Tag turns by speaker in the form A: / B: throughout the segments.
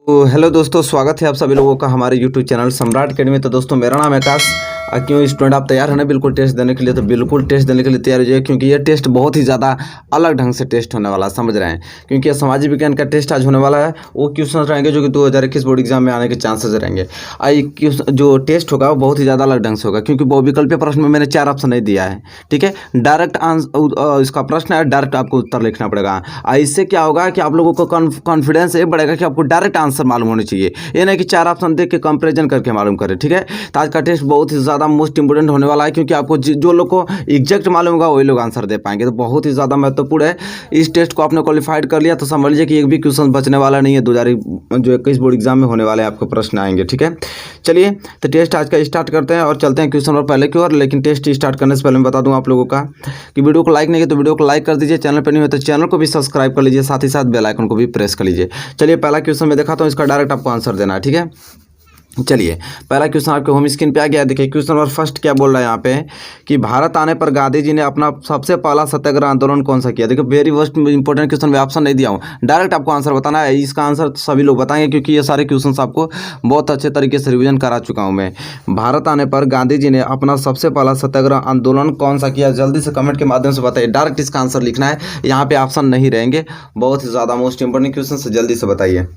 A: तो हेलो दोस्तों, स्वागत है आप सभी लोगों का हमारे यूट्यूब चैनल सम्राट अकेडमी। तो दोस्तों मेरा नाम है आकाश। क्यों स्टूडेंट आप तैयार हैं ना बिल्कुल टेस्ट देने के लिए? तो बिल्कुल टेस्ट देने के लिए तैयार हो जाइए, क्योंकि ये टेस्ट बहुत ही ज़्यादा अलग ढंग से टेस्ट होने वाला है, समझ रहे हैं। क्योंकि ये सामाजिक विज्ञान का टेस्ट आज होने वाला है। वो क्वेश्चन रहेंगे जो कि 2021 बोर्ड एग्जाम में आने के चांसेस रहेंगे। जो टेस्ट होगा वो बहुत ही ज़्यादा अलग ढंग से होगा, क्योंकि बहुविकल्पीय प्रश्न में मैंने 4 ऑप्शन नहीं दिया है। ठीक है, डायरेक्ट आंसर इसका प्रश्न है, डायरेक्ट आपको उत्तर लिखना पड़ेगा। इससे क्या होगा कि आप लोगों को कॉन्फिडेंस ये बढ़ेगा कि आपको डायरेक्ट आंसर मालूम होने चाहिए, ये नहीं कि 4 ऑप्शन देख के कंपैरिजन करके मालूम करें। ठीक है, तो आज का टेस्ट बहुत ही ज़्यादा मोस्ट इंपोर्टेंट होने वाला है, क्योंकि आपको जो लोग को एग्जैक्ट मालूम होगा वही लोग आंसर दे पाएंगे। तो बहुत ही ज़्यादा महत्वपूर्ण है। इस टेस्ट को आपने क्वालिफाइड कर लिया तो समझ लीजिए कि एक भी क्वेश्चन बचने वाला नहीं है। 2021 बोर्ड एग्जाम में होने वाले आपको प्रश्न आएंगे। ठीक है, चलिए तो टेस्ट आज का स्टार्ट करते हैं और चलते हैं क्वेश्चन और पहले की ओर। लेकिन टेस्ट स्टार्ट करने से पहले मैं बता दूं आप लोगों का कि वीडियो को लाइक नहीं किया तो वीडियो को लाइक कर दीजिए, चैनल पर नहीं हो तो चैनल को भी सब्सक्राइब कर लीजिए, साथ ही साथ बेल आइकन को भी प्रेस कर लीजिए। चलिए पहला क्वेश्चन मैं दिखाता हूँ, इसका डायरेक्ट आपको आंसर देना है। ठीक है, चलिए पहला क्वेश्चन आपके होम स्क्रीन पे आ गया। देखिए क्वेश्चन नंबर फर्स्ट क्या बोल रहा है यहाँ पे कि भारत आने पर गांधी जी ने अपना सबसे पहला सत्याग्रह आंदोलन कौन सा किया। देखिए वेरी फर्स्ट इंपॉर्टेंट क्वेश्चन में ऑप्शन नहीं दिया हूँ, डायरेक्ट आपको आंसर बताना है। इसका आंसर सभी लोग बताएंगे, क्योंकि ये सारे क्वेश्चन आपको बहुत अच्छे तरीके से रिविजन करा चुका हूँ मैं। भारत आने पर गांधी जी ने अपना सबसे पहला सत्याग्रह आंदोलन कौन सा किया, जल्दी से कमेंट के माध्यम से बताइए। डायरेक्ट इसका आंसर लिखना है, यहाँ पे ऑप्शन नहीं रहेंगे। बहुत ही ज़्यादा मोस्ट इंपॉर्टेंट क्वेश्चन से जल्दी से बताइए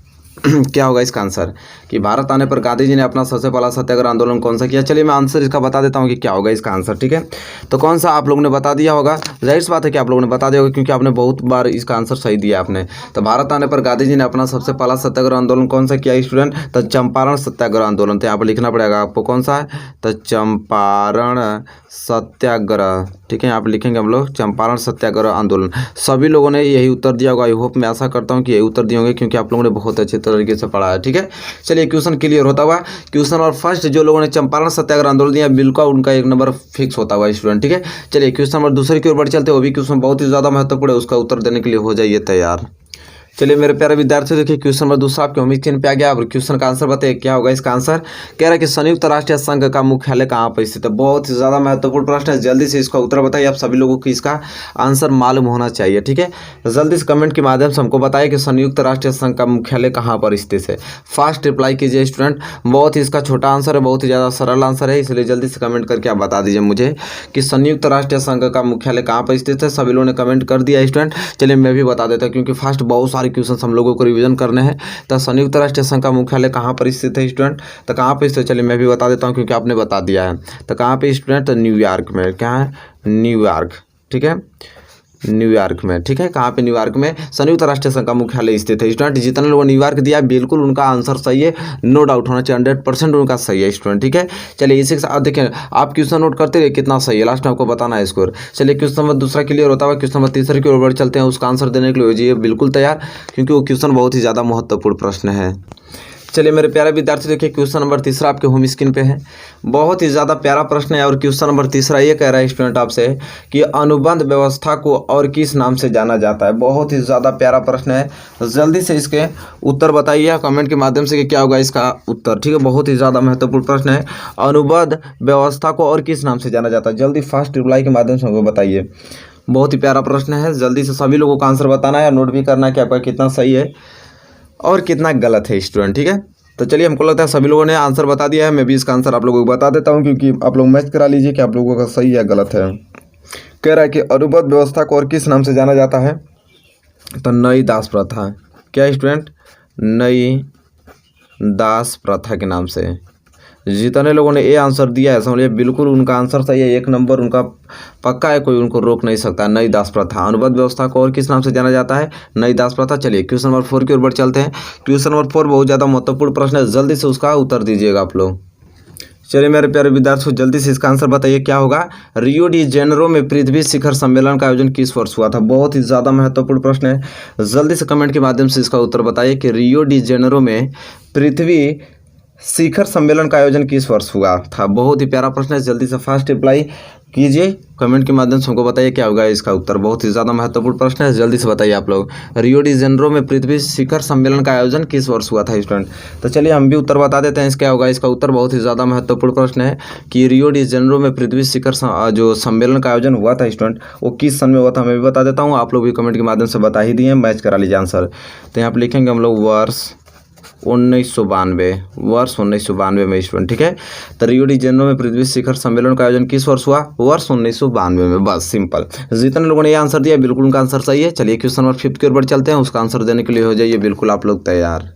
A: क्या होगा इसका आंसर कि भारत आने पर गांधी जी ने अपना सबसे पहला सत्याग्रह आंदोलन कौन सा किया। चलिए मैं आंसर इसका बता देता हूं कि क्या होगा इसका आंसर। ठीक है, तो कौन सा आप लोगों ने बता दिया होगा, जाहिर सी बात है कि आप लोगों ने बता दिया होगा, क्योंकि आपने बहुत बार इसका आंसर सही दिया आपने। तो भारत आने पर गांधी जी ने अपना सबसे पहला सत्याग्रह आंदोलन कौन सा किया स्टूडेंट? तो चंपारण सत्याग्रह आंदोलन। तो यहाँ पर लिखना पड़ेगा आपको कौन सा है, तो चंपारण सत्याग्रह। ठीक है, यहाँ पर लिखेंगे हम लोग चंपारण सत्याग्रह आंदोलन। सभी लोगों ने यही उत्तर दिया होगा। आई होप, मैं आशा करता हूँ कि यही उत्तर दिए होंगे, क्योंकि आप लोगों ने बहुत अच्छे तरीके से पढ़ा है। ठीक है, चलिए क्वेश्चन क्लियर होता हुआ। क्वेश्चन और फर्स्ट जो लोगों ने चंपारण सत्याग्रह आंदोलन दिया बिल्कुल उनका 1 नंबर फिक्स होता हुआ स्टूडेंट। ठीक है, चलिए क्वेश्चन नंबर दूसरे की ओर बढ़ चलते हैं। वो भी क्वेश्चन बहुत ही ज़्यादा महत्वपूर्ण है, उसका उत्तर देने के लिए हो जाइए तैयार। चलिए मेरे प्यारे विद्यार्थियों, देखिए क्वेश्चन नंबर दूसरा आपके होम स्क्रीन पे आ गया। और क्वेश्चन का आंसर बताइए क्या होगा इसका आंसर। कह रहा है कि संयुक्त राष्ट्र संघ का मुख्यालय कहाँ पर स्थित है। बहुत ही ज़्यादा महत्वपूर्ण प्रश्न है, जल्दी से इसका उत्तर बताइए। आप सभी लोगों को इसका आंसर मालूम होना चाहिए। ठीक है, जल्दी से कमेंट के माध्यम से हमको बताइए कि संयुक्त राष्ट्र संघ का मुख्यालय कहाँ पर स्थित है। फास्ट रिप्लाई कीजिए स्टूडेंट। बहुत ही इसका छोटा आंसर है, बहुत ही ज़्यादा सरल आंसर है, इसलिए जल्दी से कमेंट करके आप बता दीजिए मुझे कि संयुक्त राष्ट्र संघ का मुख्यालय कहाँ पर स्थित है। सभी लोगों ने कमेंट कर दिया स्टूडेंट। चलिए मैं भी बता देता हूँ, क्योंकि फास्ट बहुत सारे क्वेश्चन हम लोगों को रिवीजन करने हैं। तो संयुक्त राष्ट्र संघ का मुख्यालय कहाँ पर स्थित है स्टूडेंट? तो कहाँ पर स्थित, चलिए मैं भी बता देता हूँ, क्योंकि आपने बता दिया है। तो कहाँ पे स्टूडेंट? तो न्यूयॉर्क में। क्या है? न्यूयॉर्क। ठीक है, न्यूयॉर्क में। ठीक है, कहाँ पे? न्यूयॉर्क में संयुक्त राष्ट्र संघ का मुख्यालय स्थित है स्टूडेंट। जितने लोगों ने न्यूयॉर्क दिया बिल्कुल उनका आंसर सही है, नो डाउट होना चाहिए, 100% उनका सही है स्टूडेंट। ठीक है, चलिए इसी के साथ देखिए आप क्वेश्चन नोट करते रहिए कितना सही है, लास्ट में आपको बताना है स्कोर। चलिए क्वेश्चन नंबर दूसरा क्लियर होता हुआ क्वेश्चन नंबर तीसरे की ओर बढ़ चलते हैं। उसका आंसर देने के लिए हो जाइए बिल्कुल तैयार, क्योंकि वो क्वेश्चन बहुत ही ज़्यादा महत्वपूर्ण प्रश्न है। चलिए मेरे प्यारे विद्यार्थी, देखिए क्वेश्चन नंबर तीसरा आपके होम स्क्रीन पे है। बहुत ही ज़्यादा प्यारा प्रश्न है। और क्वेश्चन नंबर तीसरा ये कह रहा है स्टूडेंट आपसे कि अनुबंध व्यवस्था को और किस नाम से जाना जाता है। बहुत ही ज़्यादा प्यारा प्रश्न है, जल्दी से इसके उत्तर बताइए कमेंट के माध्यम से कि क्या होगा इसका उत्तर। ठीक है, बहुत ही ज़्यादा महत्वपूर्ण प्रश्न है। अनुबंध व्यवस्था को और किस नाम से जाना जाता है, जल्दी फास्ट रिप्लाई के माध्यम से हमको बताइए। बहुत ही प्यारा प्रश्न है, जल्दी से सभी लोगों का आंसर बताना है, नोट भी करना है कि आपका कितना सही है और कितना गलत है स्टूडेंट। ठीक है, तो चलिए हमको लगता है सभी लोगों ने आंसर बता दिया है। मैं भी इसका आंसर आप लोगों को बता देता हूं, क्योंकि आप लोग मैच करा लीजिए कि आप लोगों का सही या गलत है। कह रहा है कि अनुबंध व्यवस्था को और किस नाम से जाना जाता है, तो नई दास प्रथा। क्या स्टूडेंट? नई दास प्रथा के नाम से। जितने लोगों ने ये आंसर दिया है समझिए बिल्कुल उनका आंसर सही है, 1 नंबर उनका पक्का है, कोई उनको रोक नहीं सकता। नई दास प्रथा, अनुबंध व्यवस्था को और किस नाम से जाना जाता है? नई दास प्रथा। चलिए क्वेश्चन नंबर 4 की ओर बढ़ चलते हैं। क्वेश्चन नंबर 4 बहुत ज़्यादा महत्वपूर्ण प्रश्न है, जल्दी से उसका उत्तर दीजिएगा आप लोग। चलिए मेरे प्यारे विद्यार्थियों, जल्दी से इसका आंसर बताइए क्या होगा। रियो डी जेनेरो में पृथ्वी शिखर सम्मेलन का आयोजन किस वर्ष हुआ था। बहुत ही ज़्यादा महत्वपूर्ण प्रश्न है, जल्दी से कमेंट के माध्यम से इसका उत्तर बताइए कि रियो डी जेनेरो में पृथ्वी शिखर सम्मेलन का आयोजन किस वर्ष हुआ था। बहुत ही प्यारा प्रश्न है, जल्दी से फास्ट रिप्लाई कीजिए, कमेंट के माध्यम से हमको बताइए क्या होगा इसका उत्तर। बहुत ही ज़्यादा महत्वपूर्ण प्रश्न है, जल्दी से बताइए आप लोग। रियो डी जेनेरो में पृथ्वी शिखर सम्मेलन का आयोजन किस वर्ष हुआ था स्टूडेंट। तो चलिए हम भी उत्तर बता देते हैं क्या होगा इसका उत्तर। बहुत ही ज़्यादा महत्वपूर्ण प्रश्न है कि रियो डी जेनेरो में पृथ्वी शिखर जो सम्मेलन का आयोजन हुआ था स्टूडेंट, वो किस सन में हुआ था मैं भी बता देता हूँ। आप लोग भी कमेंट के माध्यम से बता ही दिए, मैच करा लीजिए आंसर। तो यहाँ पर लिखेंगे हम लोग वर्ष 1992, वर्ष 1992 में स्टूडेंट। ठीक है, तो रियो डी जेनेरो में पृथ्वी शिखर सम्मेलन का आयोजन किस वर्ष हुआ? वर्ष 1992 में। बस सिंपल। जितने लोगों ने ये आंसर दिया बिल्कुल उनका आंसर सही है। चलिए क्वेश्चन नंबर 5 की ओर बढ़ चलते हैं, उसका आंसर देने के लिए हो जाइए बिल्कुल आप लोग तैयार।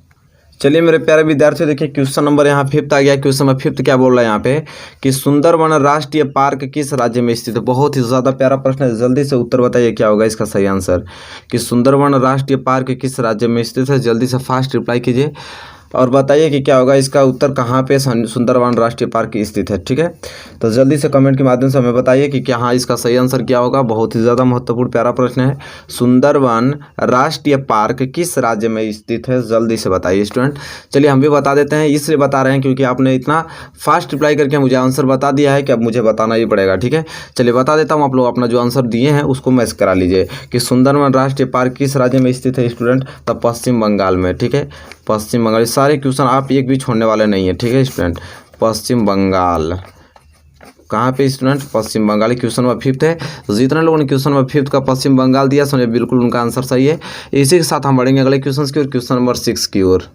A: चलिए मेरे प्यारे विद्यार्थियों, देखिए क्वेश्चन नंबर यहाँ 5 आ गया। क्वेश्चन नंबर 5 क्या बोल रहा है यहाँ पे कि सुंदरवन राष्ट्रीय पार्क किस राज्य में स्थित है? बहुत ही ज़्यादा प्यारा प्रश्न है, जल्दी से उत्तर बताइए क्या होगा इसका सही आंसर। कि सुंदरवन राष्ट्रीय पार्क किस राज्य में स्थित है? जल्दी से फास्ट रिप्लाई कीजिए और बताइए कि क्या होगा इसका उत्तर, कहाँ पे सुंदरवन राष्ट्रीय पार्क स्थित है। ठीक है, तो जल्दी से कमेंट के माध्यम से हमें बताइए कि क्या हाँ इसका सही आंसर क्या होगा। बहुत ही ज़्यादा महत्वपूर्ण प्यारा प्रश्न है। सुंदरवन राष्ट्रीय पार्क किस राज्य में स्थित है? जल्दी से बताइए स्टूडेंट। चलिए हम भी बता देते हैं, इसलिए बता रहे हैं क्योंकि आपने इतना फास्ट रिप्लाई करके मुझे आंसर बता दिया है कि अब मुझे बताना ही पड़ेगा। ठीक है, चलिए बता देता हूँ, आप लोग अपना जो आंसर दिए हैं उसको मैच करा लीजिए कि सुंदरवन राष्ट्रीय पार्क किस राज्य में स्थित है स्टूडेंट? तो पश्चिम बंगाल में। ठीक है, पश्चिम बंगाल। सारे क्वेश्चन आप एक भी छोड़ने वाले नहीं है। ठीक है स्टूडेंट, पश्चिम बंगाल कहाँ पे स्टूडेंट? पश्चिम बंगाल। क्वेश्चन नंबर 5 है। जितने लोगों ने क्वेश्चन नंबर 5 का पश्चिम बंगाल दिया समझे बिल्कुल उनका आंसर सही है। इसी के साथ हम बढ़ेंगे अगले क्वेश्चन की ओर, क्वेश्चन नंबर 6 की ओर।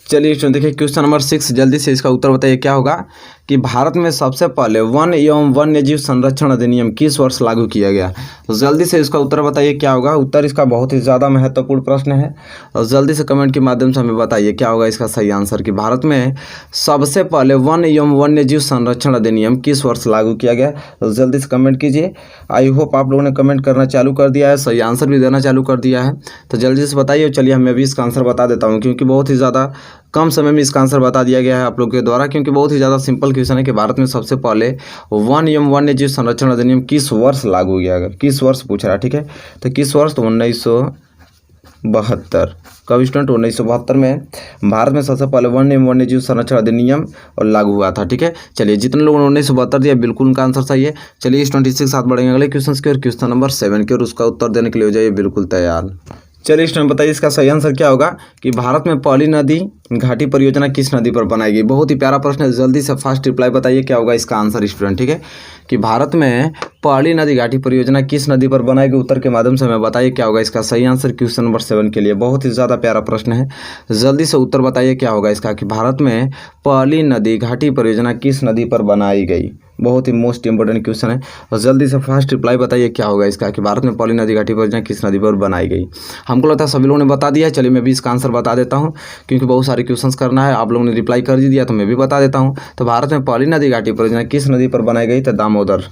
A: चलिए स्टूडेंट देखिए क्वेश्चन नंबर 6, जल्दी से इसका उत्तर बताइए क्या होगा। कि भारत में सबसे पहले वन एवं वन्यजीव संरक्षण अधिनियम किस वर्ष लागू किया गया? तो जल्दी से इसका उत्तर बताइए क्या होगा। उत्तर इसका बहुत ही ज़्यादा महत्वपूर्ण प्रश्न है और जल्दी से कमेंट के माध्यम से हमें बताइए क्या होगा इसका सही आंसर। कि भारत में सबसे पहले वन एवं वन्यजीव संरक्षण अधिनियम किस वर्ष लागू किया गया? तो जल्दी से कमेंट कीजिए। आई होप आप लोगों ने कमेंट करना चालू कर दिया है, सही आंसर भी देना चालू कर दिया है, तो जल्दी से बताइए। चलिए मैं भी इसका आंसर बता देता हूँ क्योंकि बहुत ही ज़्यादा कम समय में इसका आंसर बता दिया गया है आप लोग के द्वारा, क्योंकि बहुत ही ज़्यादा सिंपल क्वेश्चन है कि भारत में सबसे पहले वन एवं वन्यजीव संरक्षण अधिनियम किस वर्ष लागू किया गया? किस वर्ष पूछ रहा है। ठीक है, तो किस वर्ष? तो 1972। कब स्टूडेंट? 1972 में भारत में सबसे पहले वन एवं वन्यजीव संरक्षण अधिनियम और लागू हुआ था। ठीक है, चलिए जितने लोगों ने 1972 दिया बिल्कुल उनका आंसर सही है। चलिए इस 26 के साथ बढ़ेंगे अगले क्वेश्चन की और, क्वेश्चन नंबर 7 की और, उसका उत्तर देने के लिए हो जाइए बिल्कुल तैयार। चलिए स्टूडेंट बताइए इसका सही आंसर क्या होगा। कि भारत में पहली नदी घाटी परियोजना किस नदी पर बनाई गई? बहुत ही प्यारा प्रश्न है, जल्दी से फास्ट रिप्लाई बताइए क्या होगा इसका आंसर स्टूडेंट। ठीक है, कि भारत में पहली नदी घाटी परियोजना किस नदी पर बनाई गई? उत्तर के माध्यम से हमें बताइए क्या होगा इसका सही आंसर क्वेश्चन नंबर 7 के लिए। बहुत ही ज़्यादा प्यारा प्रश्न है, जल्दी से उत्तर बताइए क्या होगा इसका। कि भारत में पहली नदी घाटी परियोजना किस नदी पर बनाई गई? बहुत ही मोस्ट इंपोर्टेंट क्वेश्चन है और जल्दी से फास्ट रिप्लाई बताइए क्या होगा इसका। कि भारत में पहली नदी घाटी परियोजना किस नदी पर बनाई गई? हमको लगता है सभी लोगों ने बता दिया है। चलिए मैं भी इसका आंसर बता देता हूँ क्योंकि बहुत सारे क्वेश्चंस करना है, आप लोगों ने रिप्लाई कर दिया तो मैं भी बता देता हूँ। तो भारत में पहली नदी घाटी परियोजना किस नदी पर बनाई गई? तो दामोदर।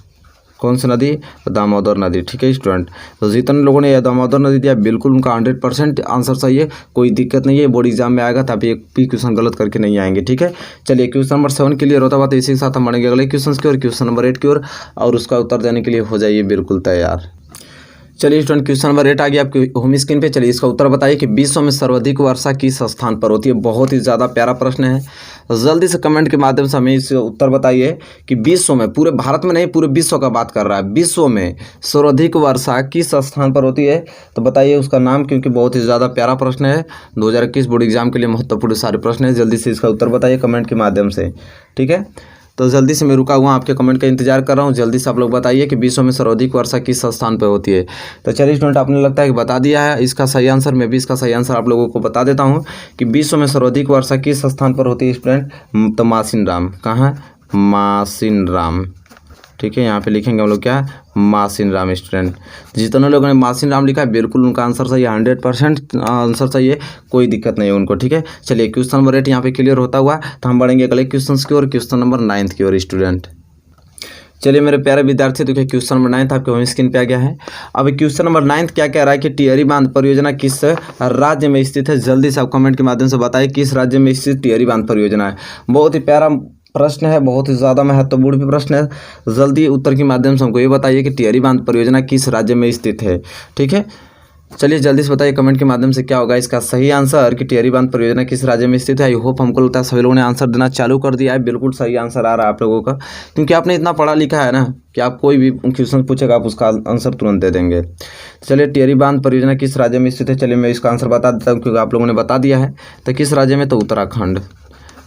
A: कौन सी नदी? तो दामोदर नदी। ठीक है स्टूडेंट, तो जितने लोगों ने यह दामोदर नदी दिया बिल्कुल उनका 100% आंसर सही है, कोई दिक्कत नहीं है। बोर्ड एग्जाम में आएगा तब एक भी क्वेश्चन गलत करके नहीं आएंगे। ठीक है, चलिए क्वेश्चन नंबर 7 क्लियर होता हुआ तो इसी के साथ हम बढ़ेंगे अगले क्वेश्चन की ओर, क्वेश्चन नंबर 8 की ओर, और उसका उत्तर देने के लिए हो जाइए बिल्कुल तैयार। चलिए स्टूडेंट क्वेश्चन नंबर 8 आ गया आपकी होम स्क्रीन पे। चलिए इसका उत्तर बताइए कि विश्व में सर्वाधिक वर्षा किस स्थान पर होती है? बहुत ही ज़्यादा प्यारा प्रश्न है, जल्दी से कमेंट के माध्यम से हमें इस उत्तर बताइए कि विश्व में, पूरे भारत में नहीं पूरे विश्व का बात कर रहा है, विश्व में सर्वाधिक वर्षा किस स्थान पर होती है? तो बताइए उसका नाम, क्योंकि बहुत ही ज़्यादा प्यारा प्रश्न है, 2021 बोर्ड एग्जाम के लिए महत्वपूर्ण सारे प्रश्न है। जल्दी से इसका उत्तर बताइए कमेंट के माध्यम से। ठीक है, तो जल्दी से मैं रुका हुआ आपके कमेंट का इंतजार कर रहा हूँ। जल्दी से आप लोग बताइए कि विश्व में सर्वाधिक वर्षा किस स्थान पर होती है। तो चलिए स्टूडेंट आपने लगता है कि बता दिया है इसका सही आंसर। मैं भी इसका सही आंसर आप लोगों को बता देता हूँ कि विश्व में सर्वाधिक वर्षा किस स्थान पर होती है स्टूडेंट? तो मासिनराम। कहाँ? मासिनराम। ठीक है, यहाँ पे लिखेंगे हम लोग क्या? मासिनराम स्टूडेंट। जितने लोगों ने मासिनराम लिखा है बिल्कुल उनका आंसर सही है, 100% आंसर सही है, कोई दिक्कत नहीं है उनको। ठीक है, चलिए क्वेश्चन नंबर 8 यहाँ पे क्लियर होता हुआ तो हम बढ़ेंगे अगले क्वेश्चन की ओर, क्वेश्चन नंबर 9 की ओर स्टूडेंट। चलिए मेरे प्यारे विद्यार्थी देखिए क्वेश्चन नंबर 9 आपके होम स्क्रीन पे आ गया है। अब क्वेश्चन नंबर 9 क्या कह रहा है कि टिहरी बांध परियोजना किस राज्य में स्थित है? जल्दी से आप कमेंट के माध्यम से बताइए किस राज्य में स्थित टिहरी बांध परियोजना है। बहुत ही प्यारा प्रश्न है, बहुत ही ज़्यादा महत्वपूर्ण भी प्रश्न है। जल्दी उत्तर के माध्यम से हमको ये बताइए कि टिहरी बांध परियोजना किस राज्य में स्थित है। ठीक है, चलिए जल्दी से बताइए कमेंट के माध्यम से क्या होगा इसका सही आंसर कि टिहरी बांध परियोजना किस राज्य में स्थित है। आई होप हमको लगता है सभी लोगों ने आंसर देना चालू कर दिया है, बिल्कुल सही आंसर आ रहा है आप लोगों का, क्योंकि आपने इतना पढ़ा लिखा है ना कि आप कोई भी क्वेश्चन पूछेगा आप उसका आंसर तुरंत दे देंगे। चलिए टिहरी बांध परियोजना किस राज्य में स्थित है, चलिए मैं इसका आंसर बता देता हूँ क्योंकि आप लोगों ने बता दिया है। तो किस राज्य में? तो उत्तराखंड।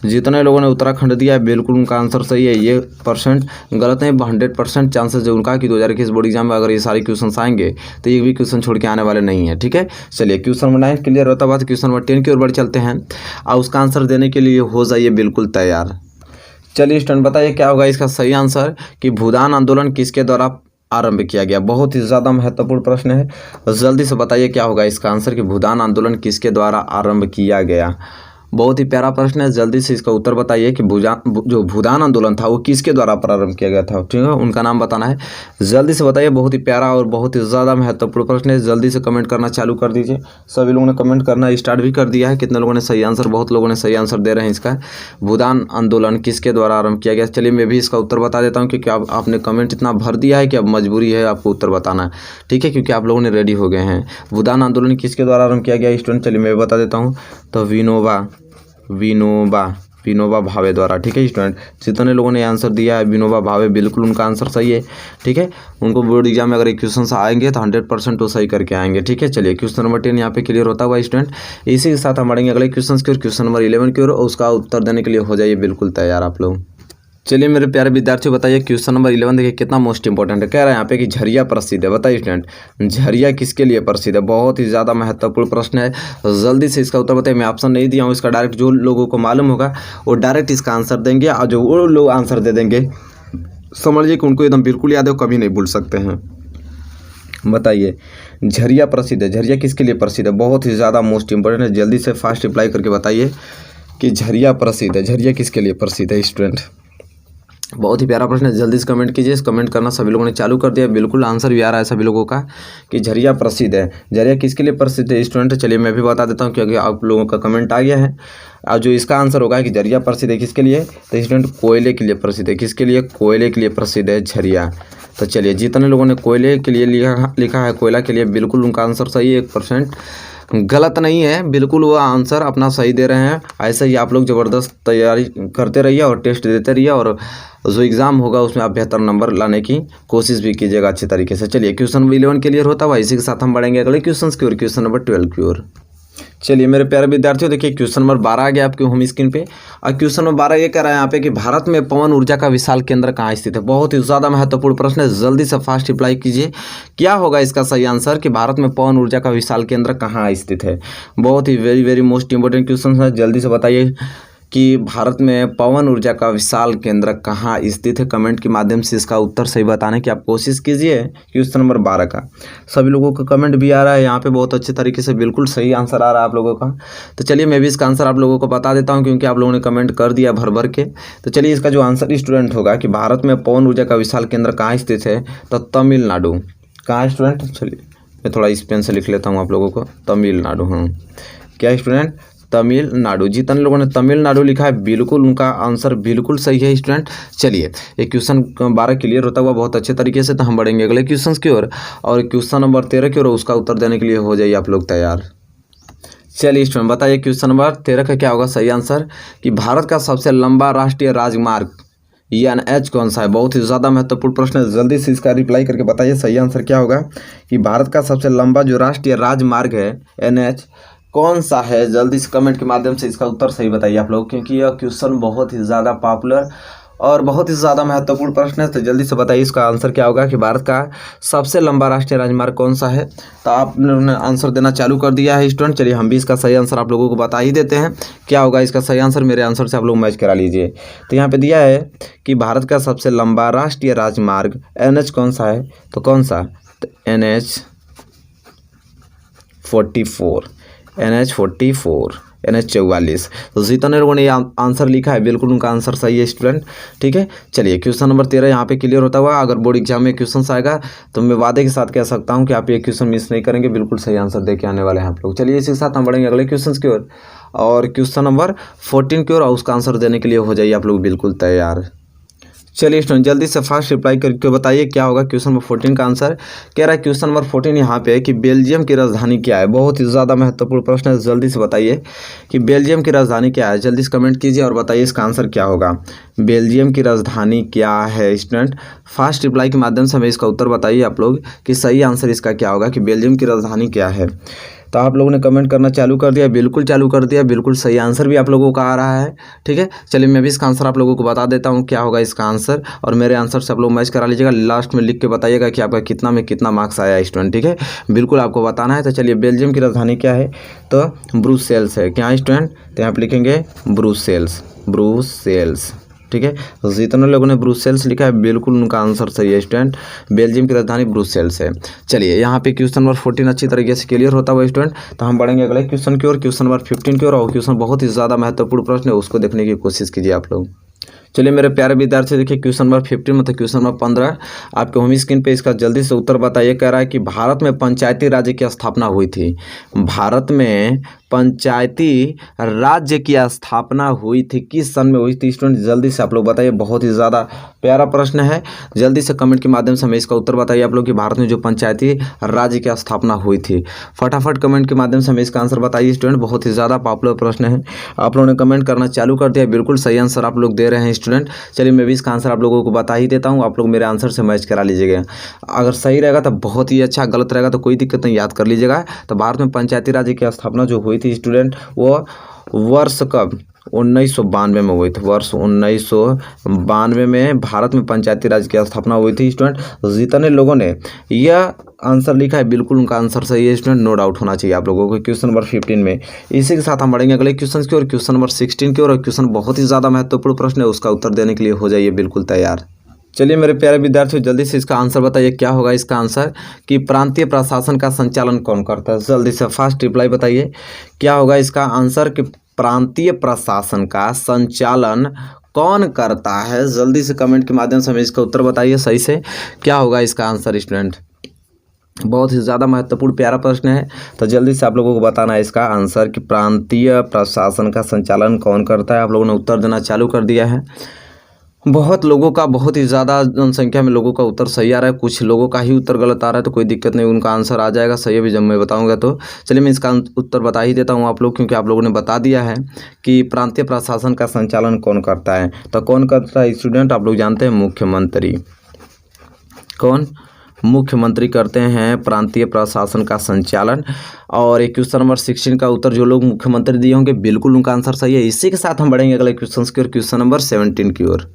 A: जितने लोगों ने उत्तराखंड दिया है बिल्कुल उनका आंसर सही है। ये परसेंट गलत है, 100% चांसेस है उनका कि 2021 बोर्ड एग्जाम में अगर ये सारे क्वेश्चन आएंगे तो एक भी क्वेश्चन छोड़ के आने वाले नहीं है। ठीक है, चलिए क्वेश्चन नंबर 9 क्लियर होता बाद क्वेश्चन नंबर 10 की ओर बढ़ चलते हैं और उसका आंसर देने के लिए हो जाइए बिल्कुल तैयार। चलिए स्टूडेंट बताइए क्या होगा इसका सही आंसर कि भूदान आंदोलन किसके द्वारा आरंभ किया गया। बहुत ही ज़्यादा महत्वपूर्ण प्रश्न है, जल्दी से बताइए क्या होगा इसका आंसर कि भूदान आंदोलन किसके द्वारा आरंभ किया गया। बहुत ही प्यारा प्रश्न है, जल्दी से इसका उत्तर बताइए कि जो भूदान आंदोलन था वो किसके द्वारा प्रारंभ किया गया था। ठीक है, उनका नाम बताना है, जल्दी से बताइए। बहुत ही प्यारा और बहुत ही ज़्यादा महत्वपूर्ण प्रश्न है, जल्दी से कमेंट करना चालू कर दीजिए। सभी लोगों ने कमेंट करना स्टार्ट भी कर दिया है। कितने लोगों ने सही आंसर, बहुत लोगों ने सही आंसर दे रहे हैं इसका। भूदान आंदोलन किसके द्वारा आरंभ किया गया। चलिए मैं भी इसका उत्तर बता देता हूँ क्योंकि आपने कमेंट इतना भर दिया है कि अब मजबूरी है आपको उत्तर बताना। ठीक है, क्योंकि आप लोगों ने रेडी हो गए हैं। भूदान आंदोलन किसके द्वारा आरंभ किया गया स्टूडेंट, चलिए मैं बता देता हूँ। तो विनोबा भावे द्वारा। ठीक है स्टूडेंट, जितने लोगों ने आंसर दिया है विनोबा भावे बिल्कुल उनका आंसर सही है। ठीक है, उनको बोर्ड एग्जाम में अगर क्वेश्चन आएंगे तो 100% वो सही करके आएंगे। ठीक है, चलिए क्वेश्चन नंबर 10 यहाँ पे क्लियर होता हुआ स्टूडेंट। इसी के साथ हम बढ़ेंगे अगले क्वेश्चन की ओर, क्वेश्चन नंबर 11 की ओर। उसका उत्तर देने के लिए हो जाइए बिल्कुल तैयार आप लोग। चलिए मेरे प्यारे विद्यार्थियों बताइए क्वेश्चन नंबर 11 देखिए कितना मोस्ट इंपॉर्टेंट है। कह रहा है यहाँ पे कि झरिया प्रसिद्ध है। बताइए स्टूडेंट, झरिया किसके लिए प्रसिद्ध है। बहुत ही ज़्यादा महत्वपूर्ण प्रश्न है, जल्दी से इसका उत्तर बताइए। मैं ऑप्शन नहीं दिया हूँ, इसका डायरेक्ट जो लोगों को मालूम होगा वो डायरेक्ट इसका आंसर देंगे और जो वो लोग आंसर दे देंगे समझिए कि उनको एकदम बिल्कुल याद है, कभी नहीं भूल सकते हैं। बताइए झरिया प्रसिद्ध है, झरिया किसके लिए प्रसिद्ध है। बहुत ही ज़्यादा मोस्ट इंपॉर्टेंट है, जल्दी से फास्ट रिप्लाई करके बताइए कि झरिया प्रसिद्ध है, झरिया किसके लिए प्रसिद्ध है स्टूडेंट। बहुत ही प्यारा प्रश्न है, जल्दी से कमेंट कीजिए। कमेंट करना सभी लोगों ने चालू कर दिया, बिल्कुल आंसर भी आ रहा है सभी लोगों का कि झरिया प्रसिद्ध है। झरिया किसके लिए प्रसिद्ध है स्टूडेंट, चलिए मैं भी बता देता हूँ क्योंकि आप लोगों का कमेंट आ गया है। और जो इसका आंसर होगा कि झरिया प्रसिद्ध है किसके लिए, तो स्टूडेंट कोयले के लिए प्रसिद्ध है। किसके लिए, कोयले के लिए प्रसिद्ध है झरिया। तो चलिए जितने लोगों ने कोयले के लिए लिखा है, कोयला के लिए, बिल्कुल उनका आंसर सही है। 1% गलत नहीं है, बिल्कुल वो आंसर अपना सही दे रहे हैं। ऐसे ही आप लोग ज़बरदस्त तैयारी करते रहिए और टेस्ट देते रहिए और जो एग्ज़ाम होगा उसमें आप बेहतर नंबर लाने की कोशिश भी कीजिएगा अच्छे तरीके से। चलिए क्वेश्चन नंबर 11 क्लियर होता हुआ इसी के साथ हम बढ़ेंगे अगले क्वेश्चन की ओर, क्वेश्चन नंबर 12 की ओर। चलिए मेरे प्यारे विद्यार्थियों देखिए क्वेश्चन नंबर 12 आ गया आपके होम स्क्रीन पे। और क्वेश्चन नंबर 12 ये कह रहा है यहाँ पे कि भारत में पवन ऊर्जा का विशाल केंद्र कहाँ स्थित है। बहुत ही ज़्यादा महत्वपूर्ण प्रश्न है, जल्दी से फास्ट रिप्लाई कीजिए। क्या होगा इसका सही आंसर कि भारत में पवन ऊर्जा का विशाल केंद्र कहाँ स्थित है। बहुत ही वेरी मोस्ट इंपॉर्टेंट क्वेश्चन है, जल्दी से बताइए कि भारत में पवन ऊर्जा का विशाल केंद्र कहाँ स्थित है। कमेंट के माध्यम से इसका उत्तर सही बताने की आप कोशिश कीजिए। क्वेश्चन नंबर 12 का सभी लोगों का कमेंट भी आ रहा है यहाँ पे बहुत अच्छे तरीके से, बिल्कुल सही आंसर आ रहा है आप लोगों का। तो चलिए मैं भी इसका आंसर आप लोगों को बता देता हूँ क्योंकि आप लोगों ने कमेंट कर दिया भर के। तो चलिए इसका जो आंसर स्टूडेंट होगा कि भारत में पवन ऊर्जा का विशाल केंद्र कहाँ स्थित है, तो तमिलनाडु। कहाँ स्टूडेंट, चलिए मैं थोड़ा इस पेन से लिख लेता हूँ आप लोगों को, तमिलनाडु। हाँ क्या स्टूडेंट, तमिलनाडु। जितने लोगों ने तमिलनाडु लिखा है बिल्कुल उनका आंसर बिल्कुल सही है स्टूडेंट। चलिए ये क्वेश्चन 12 क्लियर होता हुआ बहुत अच्छे तरीके से। तो हम बढ़ेंगे अगले क्वेश्चन की ओर और क्वेश्चन नंबर 13 की ओर, उसका उत्तर देने के लिए हो जाइए आप लोग तैयार। चलिए स्टूडेंट बताइए क्वेश्चन नंबर 13 का क्या होगा सही आंसर कि भारत का सबसे लंबा राष्ट्रीय राजमार्ग NH कौन सा है। बहुत ही ज़्यादा महत्वपूर्ण प्रश्न है, जल्दी से इसका रिप्लाई करके बताइए सही आंसर क्या होगा कि भारत का सबसे लंबा जो राष्ट्रीय राजमार्ग है NH कौन सा है। जल्दी से कमेंट के माध्यम से इसका उत्तर सही बताइए आप लोग, क्योंकि यह क्वेश्चन बहुत ही ज़्यादा पॉपुलर और बहुत ही ज़्यादा महत्वपूर्ण प्रश्न है। तो जल्दी से बताइए इसका आंसर क्या होगा कि भारत का सबसे लंबा राष्ट्रीय राजमार्ग कौन सा है। तो आप लोगों ने आंसर देना चालू कर दिया है स्टूडेंट। चलिए हम भी इसका सही आंसर आप लोगों को बता ही देते हैं। क्या होगा इसका सही आंसर, मेरे आंसर से आप लोग मैच करा लीजिए। तो यहाँ पे दिया है कि भारत का सबसे लंबा राष्ट्रीय राजमार्ग NH कौन सा है, तो कौन सा, तो NH44 NH44। तो जितने लोगों ने आंसर लिखा है बिल्कुल उनका आंसर सही है स्टूडेंट। ठीक है, चलिए क्वेश्चन नंबर 13 यहाँ पे क्लियर होता हुआ। अगर बोर्ड एग्जाम में क्वेश्चन आएगा तो मैं वादे के साथ कह सकता हूँ कि आप ये क्वेश्चन मिस नहीं करेंगे, बिल्कुल सही आंसर दे के आने वाले हैं आप लोग। चलिए इसी के साथ हम बढ़ेंगे अगले क्वेश्चन की ओर और क्वेश्चन नंबर 14 की ओर, और उसका आंसर देने के लिए हो जाइए आप लोग बिल्कुल तैयार। चलिए स्टूडेंट जल्दी से फास्ट रिप्लाई करके बताइए क्या होगा क्वेश्चन नंबर 14 का आंसर। कह रहा है क्वेश्चन नंबर 14 यहाँ पे है कि बेल्जियम की राजधानी क्या है। बहुत ही ज़्यादा महत्वपूर्ण प्रश्न है, जल्दी से बताइए कि बेल्जियम की राजधानी क्या है। जल्दी से कमेंट कीजिए और बताइए इसका आंसर क्या होगा। बेल्जियम की राजधानी क्या है स्टूडेंट, फास्ट रिप्लाई के माध्यम से हमें इसका उत्तर बताइए आप लोग कि सही आंसर इसका क्या होगा कि बेल्जियम की राजधानी क्या है। तो आप लोगों ने कमेंट करना चालू कर दिया, बिल्कुल चालू कर दिया, बिल्कुल सही आंसर भी आप लोगों का आ रहा है। ठीक है, चलिए मैं भी इसका आंसर आप लोगों को बता देता हूँ क्या होगा इसका आंसर, और मेरे आंसर से आप लोग मैच करा लीजिएगा। लास्ट में लिख के बताइएगा कि आपका कितना में कितना मार्क्स आया स्टूडेंट। ठीक है, बिल्कुल आपको बताना है। तो चलिए, बेल्जियम की राजधानी क्या है? तो ब्रुसेल्स है। क्या स्टूडेंट? तो यहाँ पे लिखेंगे ब्रुसेल्स, ब्रुसेल्स। ठीक है, तो जितने लोगों ने ब्रुसेल्स लिखा है बिल्कुल उनका आंसर सही है स्टूडेंट। बेल्जियम की राजधानी ब्रुसेल्स है। चलिए, यहाँ पे क्वेश्चन नंबर 14 अच्छी तरीके से क्लियर होता हुआ स्टूडेंट। तो हम बढ़ेंगे अगले क्वेश्चन की ओर, क्वेश्चन नंबर 15 की ओर। और क्वेश्चन बहुत ही ज़्यादा महत्वपूर्ण प्रश्न है, उसको देखने की कोशिश कीजिए आप लोग। चलिए मेरे प्यारे विद्यार्थी, देखिए क्वेश्चन नंबर 15 मतलब क्वेश्चन नंबर 15 आपके होम स्क्रीन पे इसका जल्दी से उत्तर बताइए। कह रहा है कि भारत में पंचायती राज्य की स्थापना हुई थी। भारत में पंचायती राज्य की स्थापना हुई थी, किस सन में हुई थी स्टूडेंट? जल्दी से आप लोग बताइए, बहुत ही ज़्यादा प्यारा प्रश्न है। जल्दी से कमेंट के माध्यम से हमें इसका उत्तर बताइए आप लोग कि भारत में जो पंचायती राज्य की स्थापना हुई थी। फटाफट कमेंट के माध्यम से हमें इसका आंसर बताइए स्टूडेंट, बहुत ही ज़्यादा पॉपुलर प्रश्न है। आप लोगों ने कमेंट करना चालू कर दिया, बिल्कुल सही आंसर आप लोग दे रहे हैं स्टूडेंट। चलिए मैं भी इसका आंसर आप लोगों को बता ही देता हूँ, आप लोग मेरे आंसर से मैच करा लीजिएगा। अगर सही रहेगा तो बहुत ही अच्छा, गलत रहेगा तो कोई दिक्कत नहीं, याद कर लीजिएगा। तो भारत में पंचायती राज्य की स्थापना जो हुई थी स्टूडेंट, वो वर्ष कब? 1992 में हुई थी। वर्ष 1992 में भारत में पंचायती राज की स्थापना हुई थी स्टूडेंट। जितने लोगों ने यह आंसर लिखा है बिल्कुल उनका आंसर सही है स्टूडेंट, नो डाउट होना चाहिए आप लोगों को क्वेश्चन नंबर 15 में। इसी के साथ हम बढ़ेंगे अगले क्वेश्चन की ओर, क्वेश्चन नंबर 16 की ओर। और क्वेश्चन बहुत ही ज़्यादा महत्वपूर्ण प्रश्न है, उसका उत्तर देने के लिए हो जाइए बिल्कुल तैयार। चलिए मेरे प्यारे विद्यार्थियों, जल्दी से इसका आंसर बताइए क्या होगा इसका आंसर, कि प्रांतीय प्रशासन का संचालन कौन करता है? जल्दी से फास्ट रिप्लाई बताइए क्या होगा इसका आंसर, कि प्रांतीय प्रशासन का संचालन कौन करता है? जल्दी से कमेंट के माध्यम से हमें इसका उत्तर बताइए सही से, क्या होगा इसका आंसर स्टूडेंट। बहुत ही ज़्यादा महत्वपूर्ण प्यारा प्रश्न है, तो जल्दी से आप लोगों को बताना है इसका आंसर कि प्रांतीय प्रशासन का संचालन कौन करता है। आप लोगों ने उत्तर देना चालू कर दिया है। बहुत लोगों का, बहुत ही ज़्यादा जनसंख्या में लोगों का उत्तर सही आ रहा है, कुछ लोगों का ही उत्तर गलत आ रहा है, तो कोई दिक्कत नहीं, उनका आंसर आ जाएगा सही है भी जब मैं बताऊंगा। तो चलिए मैं इसका उत्तर बता ही देता हूं आप लोग, क्योंकि आप लोगों ने बता दिया है कि प्रांतीय प्रशासन का संचालन कौन करता है। तो कौन करता है स्टूडेंट? आप लोग जानते हैं, मुख्यमंत्री। कौन? मुख्यमंत्री करते हैं प्रांतीय प्रशासन का संचालन। और एक क्वेश्चन नंबर 16 का उत्तर जो लोग मुख्यमंत्री दिए होंगे बिल्कुल उनका आंसर सही है। इसी के साथ हम बढ़ेंगे अगले क्वेश्चन की ओर, क्वेश्चन नंबर 17 की ओर।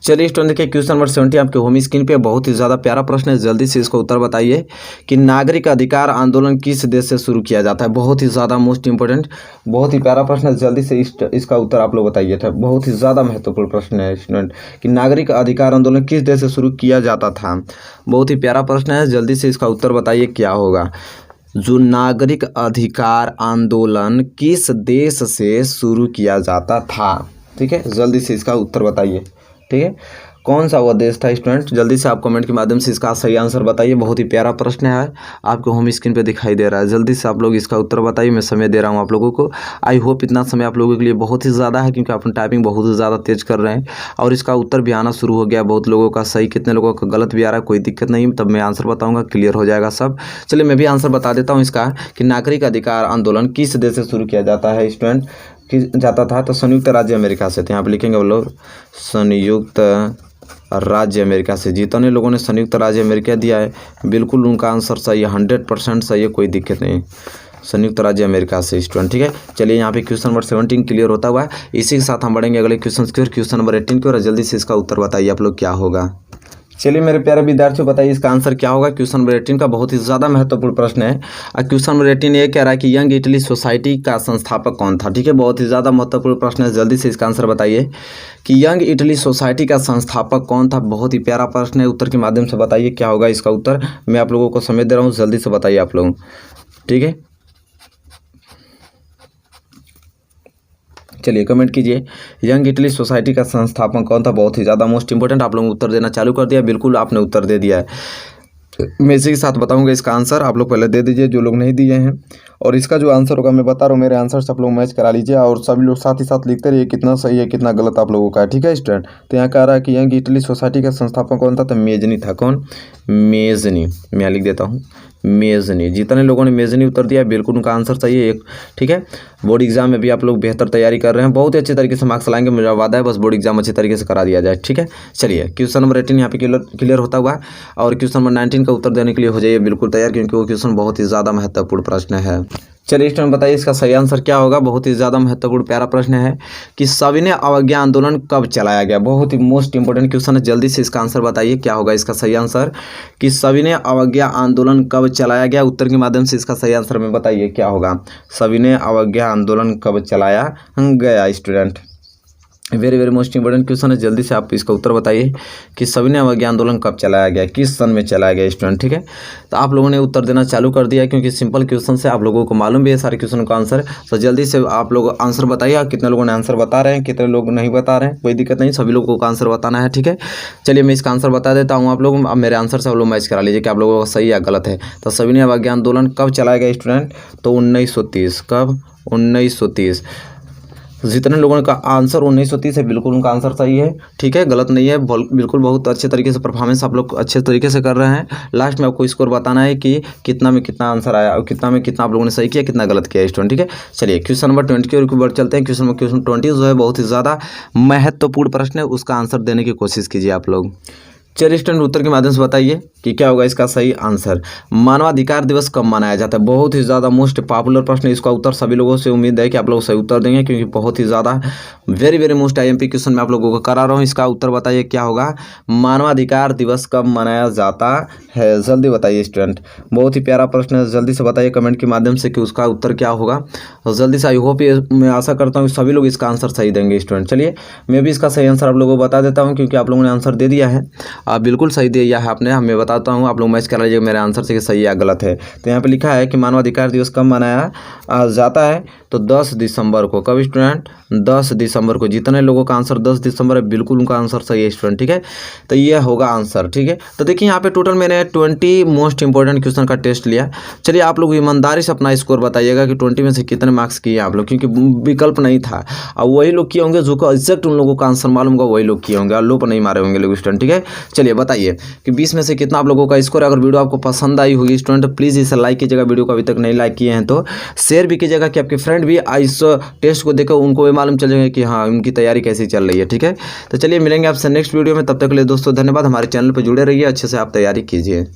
A: चलिए स्टूडेंट, देखिए क्वेश्चन नंबर 70 आपके होम स्क्रीन पे बहुत ही ज़्यादा प्यारा प्रश्न है। जल्दी से इसका उत्तर बताइए कि नागरिक अधिकार आंदोलन किस देश से शुरू किया जाता है? बहुत ही ज़्यादा मोस्ट इंपोर्टेंट, बहुत ही प्यारा प्रश्न है। जल्दी से इसका उत्तर आप लोग बताइए था, बहुत ही ज़्यादा महत्वपूर्ण प्रश्न है स्टूडेंट, कि नागरिक अधिकार आंदोलन किस देश से शुरू किया जाता था? बहुत ही प्यारा प्रश्न है, जल्दी से इसका उत्तर बताइए क्या होगा। जो नागरिक अधिकार आंदोलन किस देश से शुरू किया जाता था? ठीक है, जल्दी से इसका उत्तर बताइए। ठीक है, कौन सा वो देश था स्टूडेंट? जल्दी से आप कमेंट के माध्यम से इसका सही आंसर बताइए। बहुत ही प्यारा प्रश्न है, आपको होम स्क्रीन पे दिखाई दे रहा है। जल्दी से आप लोग इसका उत्तर बताइए, मैं समय दे रहा हूँ आप लोगों को। आई होप इतना समय आप लोगों के लिए बहुत ही ज़्यादा है, क्योंकि आप टाइपिंग बहुत ही ज़्यादा तेज कर रहे हैं और इसका उत्तर भी आना शुरू हो गया। बहुत लोगों का सही, कितने लोगों का गलत भी आ रहा है, कोई दिक्कत नहीं, तब मैं आंसर बताऊँगा, क्लियर हो जाएगा सब। चलिए मैं भी आंसर बता देता हूँ इसका, कि नागरिक अधिकार आंदोलन किस देश से शुरू किया जाता है स्टूडेंट, कि जाता था तो संयुक्त राज्य अमेरिका से। तो यहाँ पे लिखेंगे वो लोग संयुक्त राज्य अमेरिका से। जितने लोगों ने संयुक्त राज्य अमेरिका दिया है बिल्कुल उनका आंसर सही है, 100% सही है, कोई दिक्कत नहीं, संयुक्त राज्य अमेरिका से स्टूडेंट। ठीक है, चलिए यहाँ पे क्वेश्चन नंबर 17 क्लियर होता हुआ है। इसी के साथ हम बढ़ेंगे अगले क्वेश्चन की ओर, क्वेश्चन नंबर 18 की ओर। जल्दी से इसका उत्तर बताइए आप लोग क्या होगा। चलिए मेरे प्यारे विद्यार्थियों, बताइए इसका आंसर क्या होगा। क्वेश्चन नंबर 18 का बहुत ही ज़्यादा महत्वपूर्ण प्रश्न है। क्वेश्चन नंबर 18 ये कह रहा है कि यंग इटली सोसाइटी का संस्थापक कौन था? ठीक है, बहुत ही ज़्यादा महत्वपूर्ण प्रश्न है। जल्दी से इसका आंसर बताइए कि यंग इटली सोसाइटी का संस्थापक कौन था? बहुत ही प्यारा प्रश्न है, उत्तर के माध्यम से बताइए क्या होगा इसका उत्तर। मैं आप लोगों को समय दे रहा हूँ, जल्दी से बताइए आप लोग। ठीक है, चलिए कमेंट कीजिए, यंग इटली सोसाइटी का संस्थापक कौन था? बहुत ही ज़्यादा मोस्ट इंपोर्टेंट, आप लोगों ने उत्तर देना चालू कर दिया, बिल्कुल आपने उत्तर दे दिया है। मैं इसी के साथ बताऊंगा इसका आंसर, आप लोग पहले दे दीजिए जो लोग नहीं दिए हैं। और इसका जो आंसर होगा मैं बता रहा हूँ, मेरे आंसर से आप लोग मैच करा लीजिए, और सभी लोग साथ ही साथ लिखते रहिए कितना सही है कितना गलत आप लोगों का है। ठीक है स्टूडेंट, तो यहाँ कह रहा है कि यंग इटली सोसाइटी का संस्थापक कौन था? तो मेजनी था। कौन? मेजनी। मैं यहाँ लिख देता हूँ, मेजनी। जितने लोगों ने मेजनी उत्तर दिया बिल्कुल उनका आंसर सही है। एक ठीक है, बोर्ड एग्जाम में भी आप लोग बेहतर तैयारी कर रहे हैं, बहुत ही अच्छे तरीके से मार्क्स लाएंगे, मेरा वादा है। बस बोर्ड एग्जाम अच्छे तरीके से करा दिया जाए। ठीक है, चलिए क्वेश्चन नंबर 18 यहाँ पे क्लियर होता हुआ और क्वेश्चन नंबर 19 का उत्तर देने के लिए हो जाइए बिल्कुल तैयार, क्योंकि वो क्वेश्चन बहुत ही ज़्यादा महत्वपूर्ण प्रश्न है। चलिए इस टाइम बताइए इसका सही आंसर क्या होगा। बहुत ही ज़्यादा महत्वपूर्ण प्यारा प्रश्न है कि सविनय अवज्ञा आंदोलन कब चलाया गया। बहुत ही मोस्ट इंपोर्टेंट क्वेश्चन है, जल्दी से इसका आंसर बताइए क्या होगा इसका सही आंसर कि सविनय अवज्ञा आंदोलन कब चलाया गया। उत्तर के माध्यम से इसका सही आंसर में बताइए क्या होगा। सविनय अवज्ञा आंदोलन कब चलाया गया student. Very very most important question है, जल्दी से आप इसका उत्तर बताइए कि सविनय अवज्ञा आंदोलन कब चलाया गया, किस सन में चलाया गया स्टूडेंट। ठीक है, तो आप लोगों ने उत्तर देना चालू कर दिया, क्योंकि सिंपल क्वेश्चन से आप लोगों को मालूम भी है सारे क्वेश्चन का आंसर। तो जल्दी से आप लोग आंसर बताइए। कितने लोगों ने आंसर बता रहे हैं, कितने लोग नहीं बता रहे हैं, कोई दिक्कत नहीं, सभी लोगों को आंसर बताना है। ठीक है, चलिए मैं इसका आंसर बता देता हूँ। आप लोग अब मेरे आंसर से आप लोग मैच करा लीजिए कि आप लोगों का सही या गलत है। तो सविनय अवज्ञा आंदोलन कब चलाया गया स्टूडेंट, तो 1930। कब, 1930। जितने लोगों का आंसर 1930 है बिल्कुल उनका आंसर सही है। ठीक है, गलत नहीं है, बिल्कुल बहुत अच्छे तरीके से परफॉर्मेंस आप लोग अच्छे तरीके से कर रहे हैं। लास्ट में आपको स्कोर बताना है कि कितना में कितना आंसर आया और कितना में कितना आप लोगों ने सही किया, कितना गलत किया स्टूडेंट। ठीक है, चलिए क्वेश्चन नंबर 20 के ऊपर चलते हैं। क्वेश्चन 20 जो है बहुत ही ज़्यादा महत्वपूर्ण प्रश्न है, उसका आंसर देने की कोशिश कीजिए आप लोग। चलिए स्टूडेंट उत्तर के माध्यम से बताइए कि क्या होगा इसका सही आंसर। मानवाधिकार दिवस कब मनाया जाता है। बहुत ही ज़्यादा मोस्ट पॉपुलर प्रश्न है, इसका उत्तर सभी लोगों से उम्मीद है कि आप लोग सही उत्तर देंगे, क्योंकि बहुत ही ज़्यादा very very most IMP question मैं आप लोगों को करा रहा हूँ। इसका उत्तर बताइए क्या होगा। मानवाधिकार दिवस कब मनाया जाता है, जल्दी बताइए स्टूडेंट। बहुत ही प्यारा प्रश्न है, जल्दी से बताइए कमेंट के माध्यम से कि उसका उत्तर क्या होगा। जल्दी से, आई होप मैं आशा करता हूँ सभी लोग इसका आंसर सही देंगे स्टूडेंट। चलिए मैं भी इसका सही आंसर आप लोगों को बता देता हूँ, क्योंकि आप लोगों ने आंसर दे दिया है, आप बिल्कुल सही दिया है आपने। मैं बताता हूँ, आप लोग मैच कर लीजिए मेरे आंसर से कि सही या गलत है। तो यहाँ पे लिखा है कि मानवाधिकार दिवस कब मनाया जाता है, तो 10 दिसंबर को। कब स्टूडेंट, 10 दिसंबर को। जितने लोगों का आंसर 10 दिसंबर है बिल्कुल उनका आंसर सही है स्टूडेंट। ठीक है, तो ये होगा आंसर। ठीक है, तो देखिए यहाँ पे टोटल मैंने 20 मोस्ट इंपोर्टेंट क्वेश्चन का टेस्ट लिया। चलिए आप लोग ईमानदारी से अपना स्कोर बताइएगा कि 20 में से कितने मार्क्स किए आप लोग, क्योंकि विकल्प नहीं था। और वही लोग किए होंगे जो एग्जैक्ट उन लोगों का आंसर मालूम होगा, वही लोग किए होंगे, और लो पर नहीं मारे होंगे लोग स्टूडेंट। ठीक है, चलिए बताइए कि 20 में से कितना आप लोगों का स्कोर है। अगर वीडियो आपको पसंद आई होगी स्टूडेंट तो प्लीज़ इसे लाइक कीजिएगा। वीडियो को अभी तक नहीं लाइक किए हैं तो शेयर भी कीजिएगा, कि आपके फ्रेंड भी इस टेस्ट को देखो, उनको भी मालूम चल जाएगा कि हाँ उनकी तैयारी कैसी चल रही है। ठीक है, तो चलिए मिलेंगे आपसे नेक्स्ट वीडियो में, तब तक के लिए दोस्तों धन्यवाद। हमारे चैनल पर जुड़े रहिए, अच्छे से आप तैयारी कीजिए।